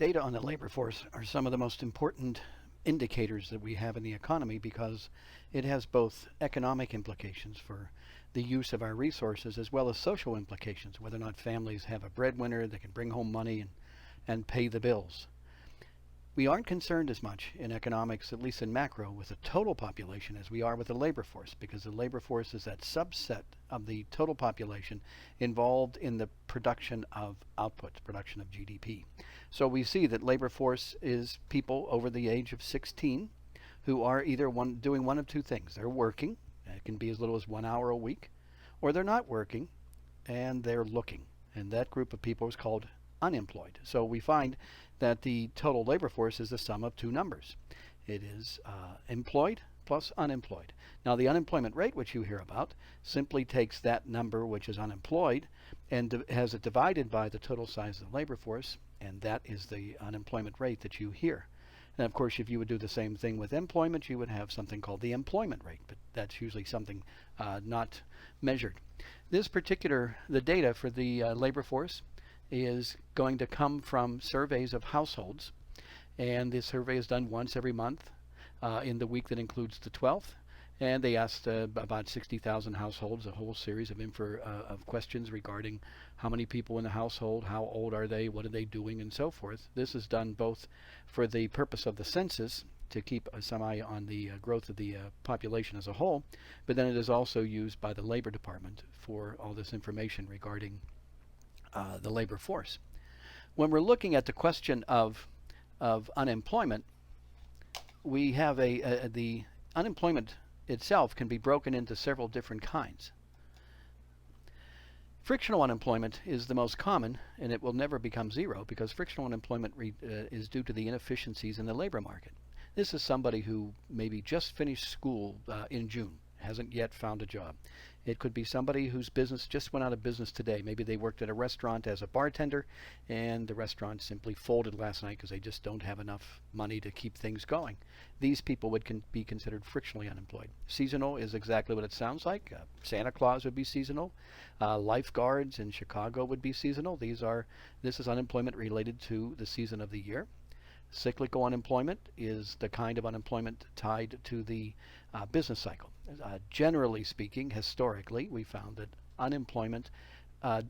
Data on the labor force are some of the most important indicators that we have in the economy because it has both economic implications for the use of our resources as well as social implications, whether or not families have a breadwinner that can bring home money and pay the bills. We aren't concerned as much in economics, at least in macro, with the total population as we are with the labor force, because the labor force is that subset of the total population involved in the production of output, production of GDP. So we see that labor force is people over the age of 16 who are either doing one of two things. They're working, it can be as little as 1 hour a week, or they're not working and they're looking. And that group of people is called unemployed. So we find that the total labor force is the sum of two numbers. It is employed plus unemployed. Now the unemployment rate, which you hear about, simply takes that number, which is unemployed, and has it divided by the total size of the labor force, and that is the unemployment rate that you hear. And of course, if you would do the same thing with employment, you would have something called the employment rate, but that's usually something not measured. The data for the labor force is going to come from surveys of households, and this survey is done once every month in the week that includes the 12th, and they asked about 60,000 households a whole series of questions regarding how many people in the household, how old are they, what are they doing, and so forth. This is done both for the purpose of the census to keep some eye on the growth of the population as a whole, but then it is also used by the Labor Department for all this information regarding the labor force. When we're looking at the question of unemployment, we have the unemployment itself can be broken into several different kinds. Frictional unemployment is the most common, and it will never become zero because frictional unemployment is due to the inefficiencies in the labor market. This is somebody who maybe just finished school in June, hasn't yet found a job. It could be somebody whose business just went out of business today. Maybe they worked at a restaurant as a bartender and the restaurant simply folded last night because they just don't have enough money to keep things going. These people would be considered frictionally unemployed. Seasonal is exactly what it sounds like. Santa Claus would be seasonal. Lifeguards in Chicago would be seasonal. This is unemployment related to the season of the year. Cyclical unemployment is the kind of unemployment tied to the business cycle. Generally speaking, historically, we found that unemployment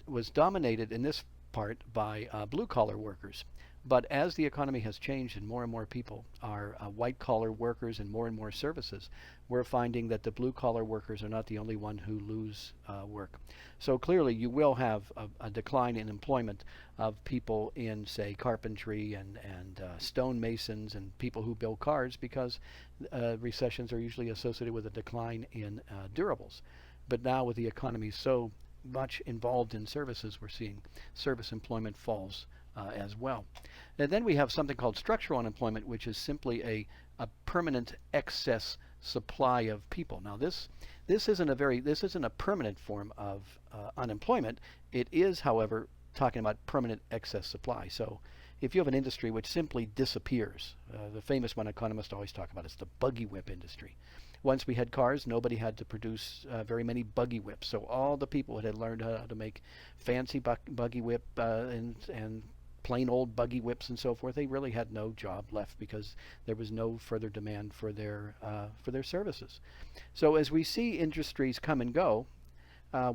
was dominated in this part by blue-collar workers. But as the economy has changed and more people are white-collar workers and more services, we're finding that the blue-collar workers are not the only one who lose work. So clearly you will have a decline in employment of people in, say, carpentry and stonemasons and people who build cars because recessions are usually associated with a decline in durables. But now with the economy so much involved in services, we're seeing service employment falls as well. And then we have something called structural unemployment, which is simply a permanent excess supply of people. Now this isn't a permanent form of unemployment. It is, however, talking about permanent excess supply. So if you have an industry which simply disappears, the famous one economists always talk about is the buggy whip industry. Once we had cars, nobody had to produce very many buggy whips. So all the people that had learned how to make fancy buggy whip and plain old buggy whips and so forth, they really had no job left because there was no further demand for their services. So as we see industries come and go,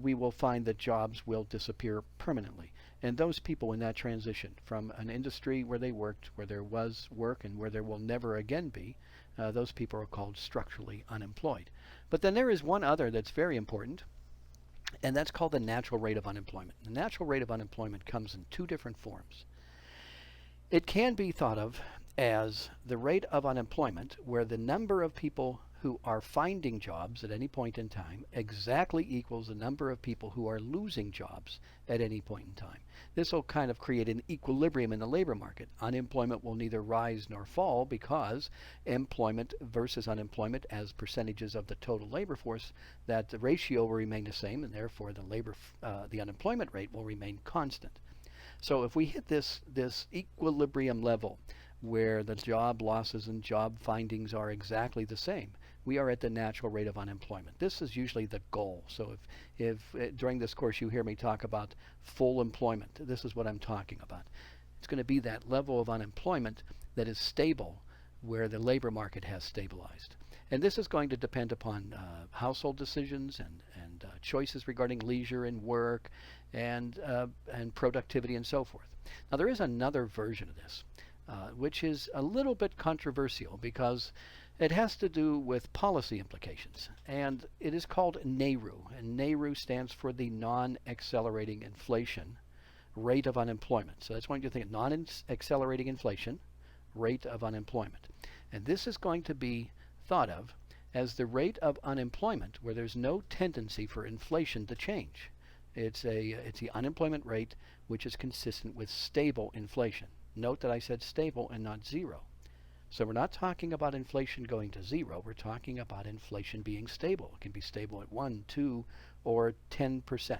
we will find that jobs will disappear permanently. And those people in that transition from an industry where they worked, where there was work and where there will never again be, those people are called structurally unemployed. But then there is one other that's very important, and that's called the natural rate of unemployment. The natural rate of unemployment comes in two different forms. It can be thought of as the rate of unemployment where the number of people who are finding jobs at any point in time exactly equals the number of people who are losing jobs at any point in time. This will kind of create an equilibrium in the labor market. Unemployment will neither rise nor fall because employment versus unemployment as percentages of the total labor force, that the ratio will remain the same, and therefore the unemployment rate will remain constant. So if we hit this equilibrium level where the job losses and job findings are exactly the same, we are at the natural rate of unemployment. This is usually the goal. So if during this course you hear me talk about full employment, this is what I'm talking about. It's going to be that level of unemployment that is stable where the labor market has stabilized. And this is going to depend upon household decisions and choices regarding leisure and work and productivity and so forth. Now there is another version of this, which is a little bit controversial because it has to do with policy implications. And it is called NAIRU. And NAIRU stands for the Non-Accelerating Inflation Rate of Unemployment. So that's what you think of, non-accelerating inflation rate of unemployment. And this is going to be thought of as the rate of unemployment where there's no tendency for inflation to change. It's the unemployment rate which is consistent with stable inflation. Note that I said stable and not zero. So we're not talking about inflation going to zero. We're talking about inflation being stable. It can be stable at 1, 2, or 10%.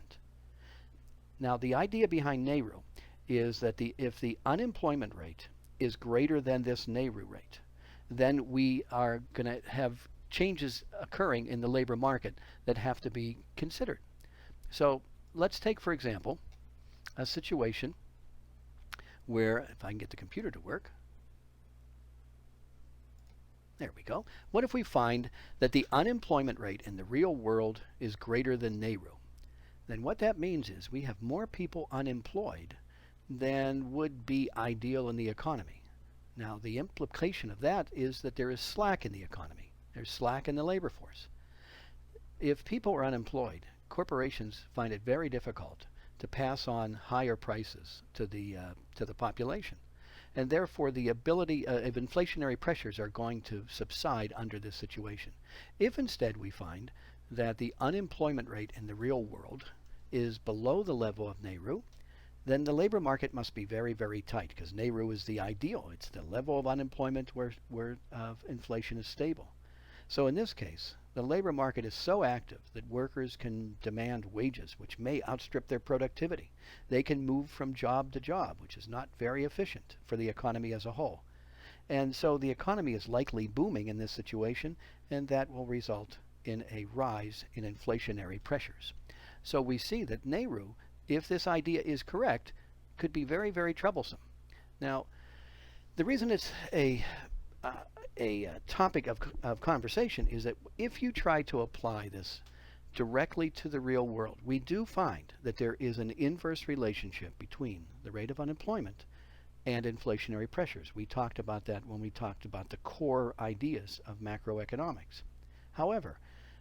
Now the idea behind NAIRU is that if the unemployment rate is greater than this NAIRU rate, then we are going to have changes occurring in the labor market that have to be considered. So let's take, for example, a situation where, if I can get the computer to work, there we go. What if we find that the unemployment rate in the real world is greater than NAIRU? Then what that means is we have more people unemployed than would be ideal in the economy. Now the implication of that is that there is slack in the economy. There's slack in the labor force. If people are unemployed, corporations find it very difficult to pass on higher prices to the population. And therefore the ability of inflationary pressures are going to subside under this situation. If instead we find that the unemployment rate in the real world is below the level of NAIRU, then the labor market must be very, very tight because NAIRU is the ideal. It's the level of unemployment where inflation is stable. So in this case, the labor market is so active that workers can demand wages which may outstrip their productivity. They can move from job to job, which is not very efficient for the economy as a whole. And so the economy is likely booming in this situation, and that will result in a rise in inflationary pressures. So we see that NAIRU, if this idea is correct, could be very, very troublesome. Now, the reason it's a topic of conversation is that if you try to apply this directly to the real world, we do find that there is an inverse relationship between the rate of unemployment and inflationary pressures. We talked about that when we talked about the core ideas of macroeconomics. However,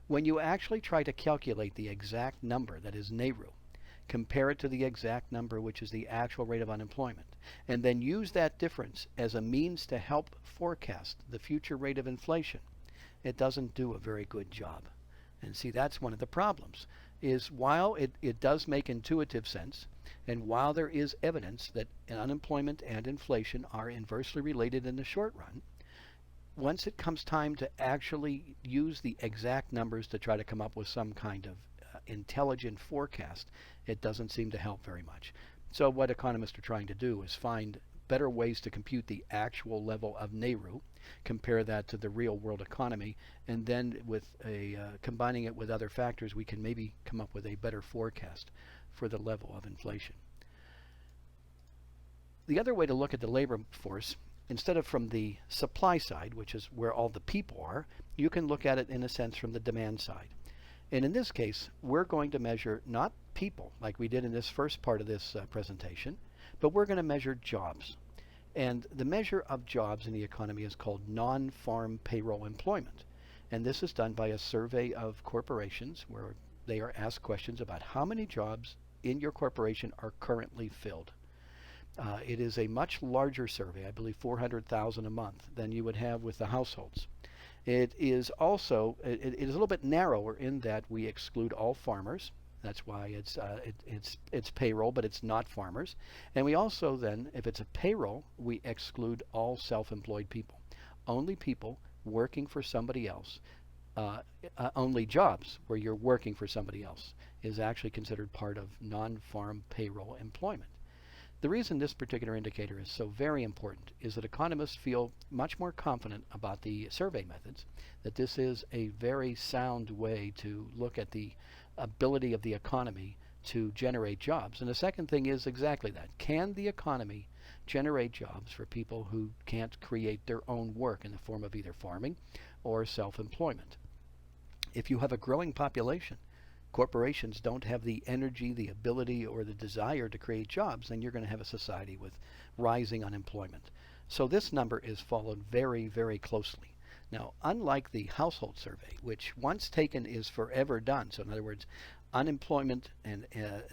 when you actually try to calculate the exact number that is NAIRU, compare it to the exact number which is the actual rate of unemployment, and then use that difference as a means to help forecast the future rate of inflation, it doesn't do a very good job. And see, that's one of the problems, is while it does make intuitive sense, and while there is evidence that unemployment and inflation are inversely related in the short run, once it comes time to actually use the exact numbers to try to come up with some kind of intelligent forecast, it doesn't seem to help very much. So what economists are trying to do is find better ways to compute the actual level of NAIRU, compare that to the real world economy, and then with combining it with other factors, we can maybe come up with a better forecast for the level of inflation. The other way to look at the labor force, instead of from the supply side, which is where all the people are, you can look at it in a sense from the demand side. And in this case, we're going to measure not people like we did in this first part of this presentation, but we're going to measure jobs. And the measure of jobs in the economy is called non-farm payroll employment. And this is done by a survey of corporations where they are asked questions about how many jobs in your corporation are currently filled. It is a much larger survey, I believe 400,000 a month, than you would have with the households. It is also, it is a little bit narrower in that we exclude all farmers. That's why it's payroll, but it's not farmers. And we also then, if it's a payroll, we exclude all self-employed people. Only people working for somebody else, only jobs where you're working for somebody else is actually considered part of non-farm payroll employment. The reason this particular indicator is so very important is that economists feel much more confident about the survey methods, that this is a very sound way to look at the ability of the economy to generate jobs. And the second thing is exactly that. Can the economy generate jobs for people who can't create their own work in the form of either farming or self-employment? If you have a growing population, corporations don't have the energy, the ability, or the desire to create jobs, then you're going to have a society with rising unemployment. So this number is followed very, very closely. Now, unlike the household survey, which once taken is forever done, so in other words, unemployment and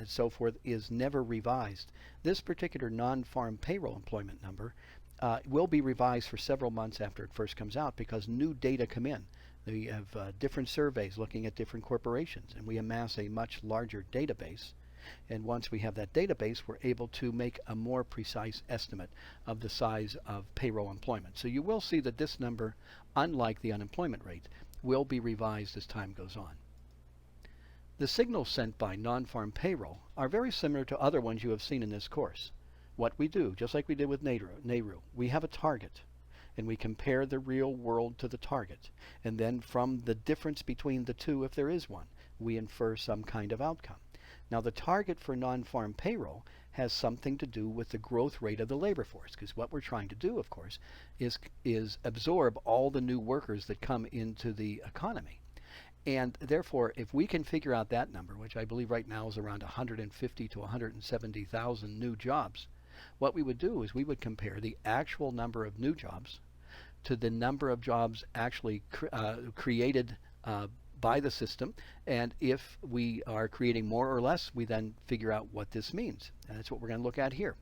so forth is never revised, this particular non-farm payroll employment number will be revised for several months after it first comes out because new data come in. We have different surveys looking at different corporations, and we amass a much larger database. And once we have that database, we're able to make a more precise estimate of the size of payroll employment. So you will see that this number, unlike the unemployment rate, will be revised as time goes on. The signals sent by non-farm payroll are very similar to other ones you have seen in this course. What we do, just like we did with NAIRU, we have a target, and we compare the real world to the target. And then from the difference between the two, if there is one, we infer some kind of outcome. Now, the target for non-farm payroll has something to do with the growth rate of the labor force, because what we're trying to do, of course, is absorb all the new workers that come into the economy. And therefore, if we can figure out that number, which I believe right now is around 150 to 170,000 new jobs, what we would do is we would compare the actual number of new jobs to the number of jobs actually created by the system, and if we are creating more or less, we then figure out what this means, and that's what we're going to look at here.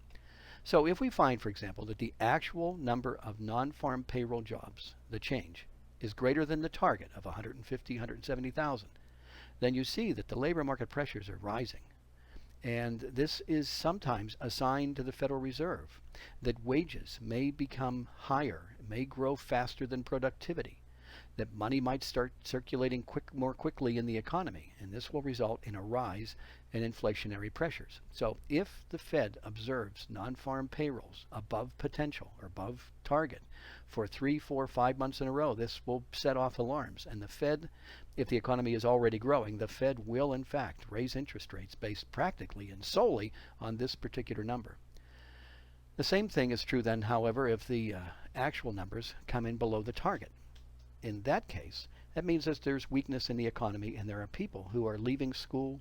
So if we find, for example, that the actual number of non-farm payroll jobs, the change, is greater than the target of 150, 170,000, then you see that the labor market pressures are rising. And this is sometimes a sign to the Federal Reserve that wages may become higher, may grow faster than productivity, that money might start circulating more quickly in the economy, and this will result in a rise in inflationary pressures. So if the Fed observes non-farm payrolls above potential or above target for 3, 4, 5 months in a row, this will set off alarms. And the Fed, if the economy is already growing, the Fed will in fact raise interest rates based practically and solely on this particular number. The same thing is true then, however, if the actual numbers come in below the target. In that case, that means that there's weakness in the economy, and there are people who are leaving school,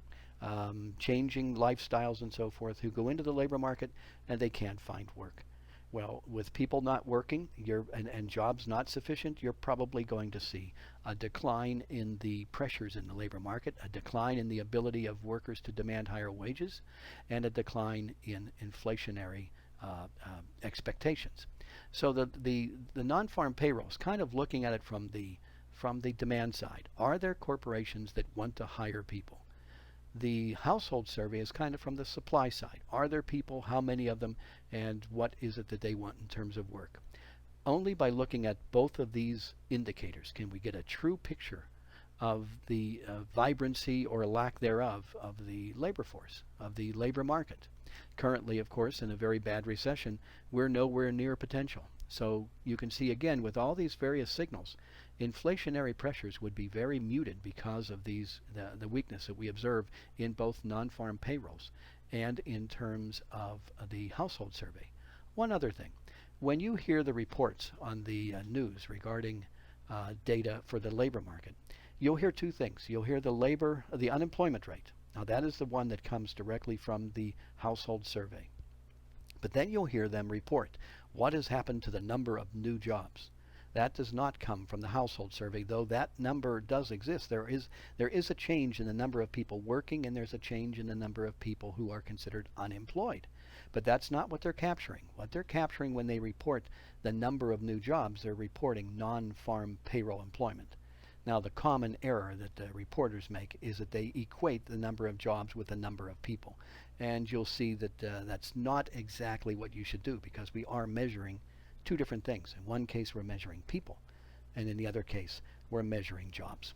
changing lifestyles and so forth, who go into the labor market and they can't find work. Well, with people not working and jobs not sufficient, you're probably going to see a decline in the pressures in the labor market, a decline in the ability of workers to demand higher wages, and a decline in inflationary expectations. So the non-farm payroll is kind of looking at it from the demand side. Are there corporations that want to hire people? The household survey is kind of from the supply side. Are there people? How many of them? And what is it that they want in terms of work? Only by looking at both of these indicators can we get a true picture of the vibrancy or lack thereof of the labor force, of the labor market. Currently, of course, in a very bad recession, we're nowhere near potential. So you can see again with all these various signals, inflationary pressures would be very muted because of the weakness that we observe in both non-farm payrolls and in terms of the household survey. One other thing, when you hear the reports on the news regarding data for the labor market, you'll hear two things. You'll hear the unemployment rate. Now that is the one that comes directly from the household survey. But then you'll hear them report what has happened to the number of new jobs. That does not come from the household survey, though that number does exist. There is a change in the number of people working, and there's a change in the number of people who are considered unemployed. But that's not what they're capturing. What they're capturing when they report the number of new jobs, they're reporting non-farm payroll employment. Now, the common error that the reporters make is that they equate the number of jobs with the number of people. And you'll see that that's not exactly what you should do, because we are measuring two different things. In one case, we're measuring people, and in the other case, we're measuring jobs.